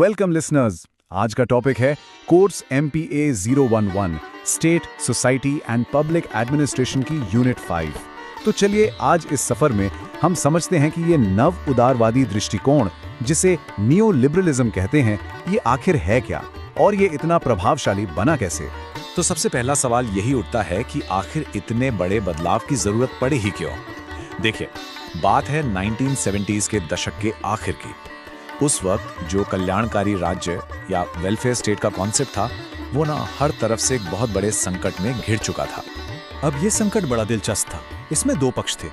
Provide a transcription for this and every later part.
Welcome listeners. आज का topic है course MPA 011 state society and public administration की यूनिट 5। तो चलिए आज इस सफर में हम समझते हैं कि ये नव उदारवादी दृष्टिकोण जिसे नियो लिबरलिज्म कहते हैं, ये आखिर है क्या और ये इतना प्रभावशाली बना कैसे। तो सबसे पहला सवाल यही उठता है कि आखिर इतने बड़े बदलाव की जरूरत पड़ी ही क्यों। देखिए, बात है 1970s के दशक के आखिर की। उस वक्त जो कल्याणकारी राज्य या वेलफेयर स्टेट का कॉन्सेप्ट था, वो ना हर तरफ से एक बहुत बड़े संकट में घिर चुका था। अब ये संकट बड़ा दिलचस्प था। इसमें दो पक्ष थे।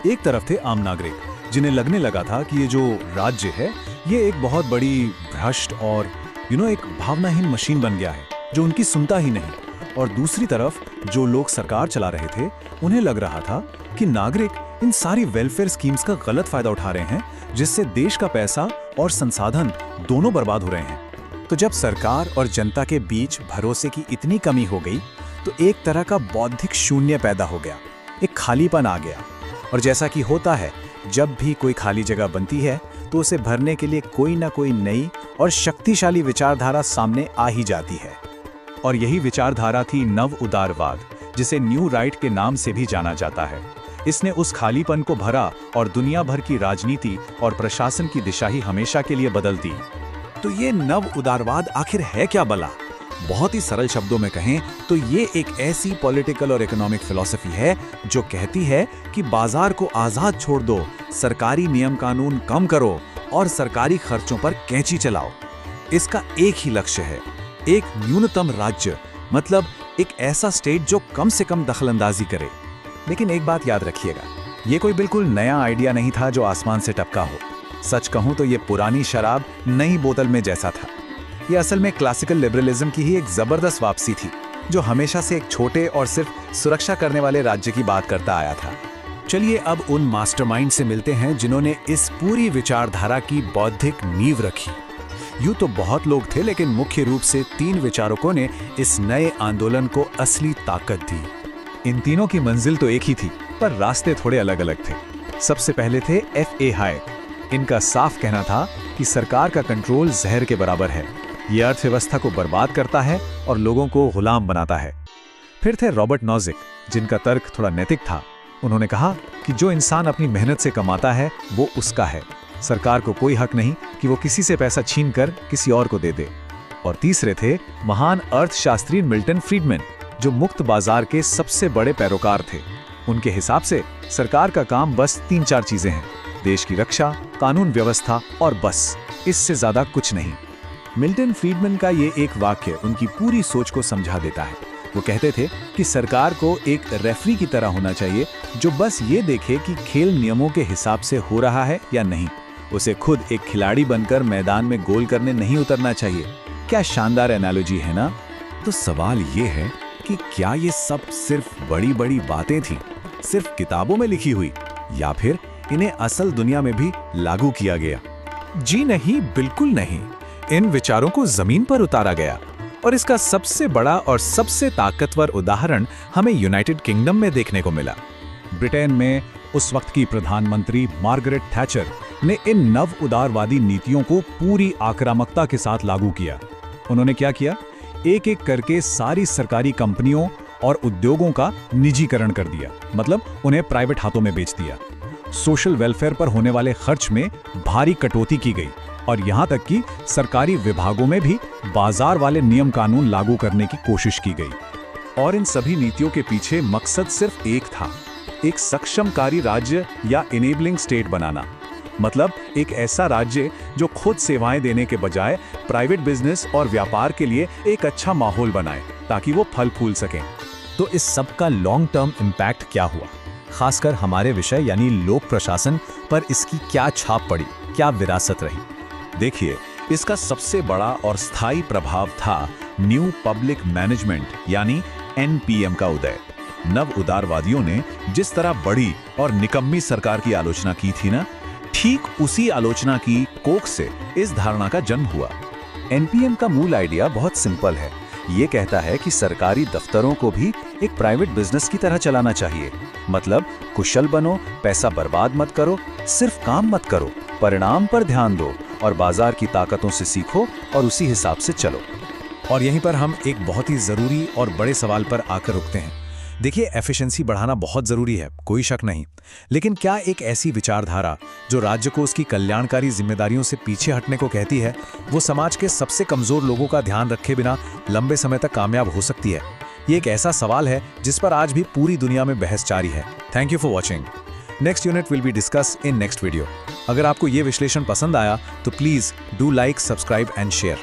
एक तरफ थे आम नागरिक, जिन्हें लगने लगा था कि ये जो राज्य है ये एक बहुत बड़ी भ्रष्ट और एक भावनाहीन मशीन बन गया है जो उनकी सुनता ही नहीं। और दूसरी तरफ जो लोग सरकार चला रहे थे, उन्हें लग रहा था कि नागरिक इन सारी वेलफेयर स्कीम्स का गलत फायदा उठा रहे हैं, जिससे देश का पैसा और संसाधन दोनों बर्बाद हो रहे हैं। तो जब सरकार और जनता के बीच भरोसे की इतनी कमी हो गई, तो एक तरह का बौद्धिक शून्य पैदा हो गया, एक खालीपन आ गया। और जैसा कि होता है, जब भी कोई खाली जगह बनती है तो उसे भरने के लिए कोई ना कोई नई और शक्तिशाली विचारधारा सामने आ ही जाती है। और यही विचारधारा थी नव उदारवाद, जिसे न्यू राइट के नाम से भी जाना जाता है। इसने उस खालीपन को भरा और दुनिया भर की राजनीति और प्रशासन की दिशा ही हमेशा के लिए बदल दी। तो ये नव उदारवाद आखिर है क्या भला? बहुत ही सरल शब्दों में कहें तो ये एक ऐसी पॉलिटिकल और इकोनॉमिक फिलॉसफी है जो कहती है कि बाजार को आजाद छोड़ दो, सरकारी नियम कानून कम करो और सरकारी खर्चों पर कैंची चलाओ। इसका एक ही लक्ष्य है, एक न्यूनतम राज्य, मतलब एक ऐसा स्टेट जो कम से कम दखलंदाजी करे। लेकिन एक बात याद रखिएगा, ये कोई बिल्कुल नया आइडिया नहीं था जो आसमान से टपका हो। सच कहूं तो ये पुरानी शराब नई बोतल में जैसा था। ये असल में क्लासिकल लिबरलिज्म की ही एक जबरदस्त वापसी थी, जो हमेशा से एक छोटे और सिर्फ सुरक्षा करने वाले राज्य की बात करता आया था। चलिए अब उन मास्टरमाइंड से मिलते हैं जिन्होंने इस पूरी विचारधारा की बौद्धिक नींव रखी। यूं तो बहुत लोग थे, लेकिन मुख्य रूप से 3 विचारकों ने इस नए आंदोलन को असली ताकत दी। इन तीनों की मंजिल तो एक ही थी, पर रास्ते थोड़े अलग अलग थे। सबसे पहले थे F.A. हायक। इनका साफ कहना था कि सरकार का कंट्रोल जहर के बराबर है, ये अर्थव्यवस्था को बर्बाद करता है और लोगों को गुलाम बनाता है। फिर थे रॉबर्ट नॉजिक, जिनका तर्क थोड़ा नैतिक था। उन्होंने कहा कि जो इंसान अपनी मेहनत से कमाता है वो उसका है, सरकार को कोई हक नहीं कि वो किसी से पैसा छीन कर किसी और को दे दे। और तीसरे थे महान अर्थशास्त्री मिल्टन फ्रीडमैन, जो मुक्त बाजार के सबसे बड़े पैरोकार थे। उनके हिसाब से सरकार का काम बस 3-4 चीजें हैं: देश की रक्षा, कानून व्यवस्था और बस, इससे ज्यादा कुछ नहीं। मिल्टन फ्रीडमैन का ये एक वाक्य उनकी पूरी सोच को समझा देता है। वो कहते थे कि सरकार को एक रेफरी की तरह होना चाहिए, जो बस ये देखे कि खेल नियमों के हिसाब से हो रहा है या नहीं। उसे खुद एक खिलाड़ी बनकर मैदान में गोल करने नहीं उतरना चाहिए। क्या शानदार एनालॉजी है ना? तो सवाल ये है कि क्या ये सब सिर्फ बड़ी बड़ी बातें थी, सिर्फ किताबों में लिखी हुई, या फिर इन्हें असल दुनिया में भी लागू किया गया? जी नहीं, बिल्कुल नहीं। इन विचारों को जमीन पर उतारा गया। और इसका सबसे बड़ा और सबसे ताकतवर उदाहरण हमें यूनाइटेड किंगडम में देखने को मिला। ब्रिटेन में उस वक्त की प्रधानमंत्री मार्गरेट थैचर ने इन नव उदारवादी नीतियों को पूरी आक्रामकता के साथ लागू किया। उन्होंने क्या किया? एक एक करके सारी सरकारी कंपनियों और उद्योगों का निजीकरण कर दिया, मतलब उन्हें प्राइवेट हाथों में बेच दिया। सोशल वेलफेयर पर होने वाले खर्च में भारी कटौती की गई और यहां तक कि सरकारी विभागों में भी बाजार वाले नियम कानून लागू करने की कोशिश की गई। और इन सभी नीतियों के पीछे मकसद सिर्फ एक था, एक सक्षमकारी राज्य या इनेबलिंग स्टेट बनाना। मतलब एक ऐसा राज्य जो खुद सेवाएं देने के बजाय प्राइवेट बिजनेस और व्यापार के लिए एक अच्छा माहौल बनाए, ताकि वो फल फूल सकें। तो इस सब का लॉन्ग टर्म इम्पैक्ट क्या हुआ? खासकर हमारे विषय यानी लोक प्रशासन पर इसकी क्या छाप पड़ी, क्या विरासत रही? देखिए, इसका सबसे बड़ा और स्थायी प्रभाव था न्यू पब्लिक मैनेजमेंट यानी NPM का उदय। नव उदारवादियों ने जिस तरह बड़ी और निकम्मी सरकार की आलोचना की थी ना, ठीक उसी आलोचना की कोख से इस धारणा का जन्म हुआ। NPM का मूल आइडिया बहुत सिंपल है। ये कहता है कि सरकारी दफ्तरों को भी एक प्राइवेट बिजनेस की तरह चलाना चाहिए। मतलब कुशल बनो, पैसा बर्बाद मत करो, सिर्फ काम मत करो, परिणाम पर ध्यान दो और बाजार की ताकतों से सीखो और उसी हिसाब से चलो। और यहीं पर हम एक बहुत ही ज़रूरी और बड़े सवाल पर आकर रुकते हैं। देखिए, एफिशिएंसी बढ़ाना बहुत ज़रूरी है, कोई शक नहीं, लेकिन क्या एक ऐसी विचारधारा जो राज्य को उसकी कल्याणकारी जिम्मेदारियों से पीछे हटने को कहती है, वो समाज के सबसे कमज़ोर लोगों का ध्यान रखे बिना लंबे समय तक कामयाब हो सकती है? ये एक ऐसा सवाल है जिस पर आज भी पूरी दुनिया में बहस जारी है। Thank you for watching. Next unit will be discuss in next video. अगर आपको ये विश्लेषण पसंद आया तो please do like, subscribe and share.